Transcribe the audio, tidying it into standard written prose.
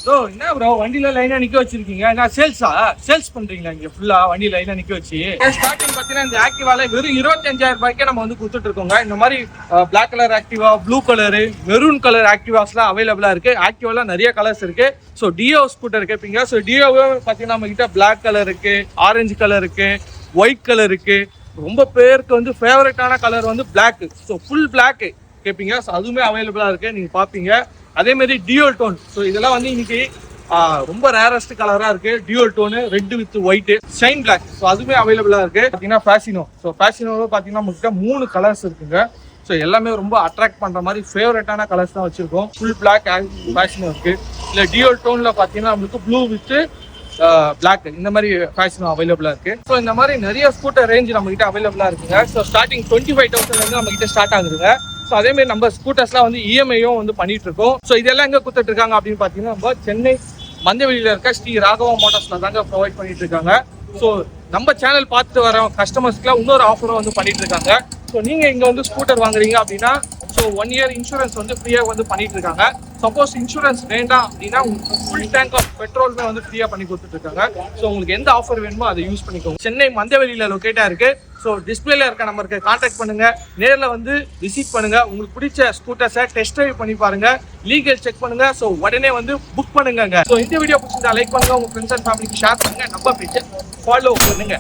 Bro என்ன bro வண்டியில லைனா நிக்க வச்சிருக்கீங்க? நான் சேல்ஸ் பண்றீங்களா இங்க ஃபுல்லா வண்டி லைனா நிக்க வச்சு? ஸ்டார்டிங் பாத்தீங்கன்னா இந்த ஆக்டிவால வெறும் 25,000 ரூபாய்க்கே நம்ம வந்து கொடுத்துட்டு இருக்கோங்க. இந்த மாதிரி பிளாக் கலர் ஆக்டிவா, ப்ளூ கலரு, மெரூன் கலர் ஆக்டிவாஸ்லாம் அவைலபிளா இருக்கு. ஆக்டிவால நிறைய கலர்ஸ் இருக்கு. ஸோ டியோ ஸ்கூட்டர் கேட்பீங்க. ஸோ டியோவே பாத்தீங்கன்னா நம்ம கிட்ட பிளாக் கலர் இருக்கு, ஆரஞ்சு கலர் இருக்கு, ஒயிட் கலர் இருக்கு. ரொம்ப பேருக்கு வந்து ஃபேவரட்டான கலர் வந்து பிளாக். ஸோ ஃபுல் பிளாக் கேட்பீங்க. ஸோ அதுவுமே அவைலபிளா இருக்கு, நீங்க பாப்பீங்க. அதே மாதிரி டியூல் டோன். ஸோ இதெல்லாம் வந்து இன்னைக்கு ரொம்ப ரேரஸ்ட் கலரா இருக்கு. Dual tone, red with white, shine black. So அதுவுமே அவைலபிளா இருக்கு. பாத்தீங்கன்னா ஃபேசினோ. ஸோ ஃபேசினோவில் பாத்தீங்கன்னா நம்மகிட்ட 3 கலர்ஸ் இருக்குங்க. ஸோ எல்லாமே ரொம்ப அட்ராக்ட் பண்ற மாதிரி ஃபேவரட்டான கலர்ஸ் தான் வச்சிருக்கோம். ஃபுல் பிளாக் ஃபேசினோ இருக்கு. இல்லை டியூல் டோன்ல பாத்தீங்கன்னா நம்மளுக்கு ப்ளூ வித் பிளாக் இந்த மாதிரி ஃபேஷன் அவைலபிளா இருக்கு. ஸோ இந்த மாதிரி நிறைய ஸ்கூட்டர் ரேஞ்ச் நம்ம கிட்ட அவைலபிளா இருக்குங்க. ஸோ ஸ்டார்டிங் 25,000 நம்ம கிட்ட ஸ்டார்ட் ஆகுதுங்க. ஸோ அதே மாதிரி நம்ம ஸ்கூட்டர்ஸ்லாம் வந்து இஎம்ஐயும் வந்து பண்ணிட்டு இருக்கோம். ஸோ இதெல்லாம் எங்க கொடுத்துட்டு இருக்காங்க அப்படின்னு பாத்தீங்கன்னா நம்ம சென்னை மந்தவெளியில இருக்க ஸ்ரீ ராகவா மோட்டார்ஸ்ல தாங்க ப்ரொவைட் பண்ணிட்டு இருக்காங்க. ஸோ நம்ம சேனல் பார்த்துட்டு வர கஸ்டமர்ஸ்க்குலாம் இன்னொரு ஆஃபரும் வந்து பண்ணிட்டு இருக்காங்க. ஸோ நீங்க இங்க வந்து ஸ்கூட்டர் வாங்குறீங்க அப்படின்னா ஸோ 1 இயர் இன்சூரன்ஸ் வந்து ஃப்ரீயா வந்து பண்ணிட்டு இருக்காங்க. சப்போஸ் இன்சூரன்ஸ் வேண்டாம் அப்படின்னா உங்களுக்கு ஃபுல் டேங்க் ஆஃப் பெட்ரோலுமே வந்து ஃப்ரீயா பண்ணி கொடுத்துட்டு இருக்காங்க. ஸோ உங்களுக்கு எந்த ஆஃபர் வேணுமோ அதை யூஸ் பண்ணிக்கோங்க. சென்னை மந்தவெளியில லொக்கேட்டா இருக்கு. ஸோ டிஸ்பிளேல இருக்க நம்பருக்கு கான்டாக்ட் பண்ணுங்க, நேரில் வந்து விசிட் பண்ணுங்க. உங்களுக்கு பிடிச்ச ஸ்கூட்டர்ஸை டெஸ்ட் ட்ரைவ் பண்ணி பாருங்க, லீகல் செக் பண்ணுங்க. ஸோ உடனே வந்து புக் பண்ணுங்க. ஸோ இந்த வீடியோ பிடிச்சிருந்தா லைக் பண்ணுங்க, உங்க ஃப்ரெண்ட்ஸ் அண்ட் ஃபேமிலிக்கு ஷேர் பண்ணுங்க, நம்ம பேஜை ஃபாலோ பண்ணுங்க.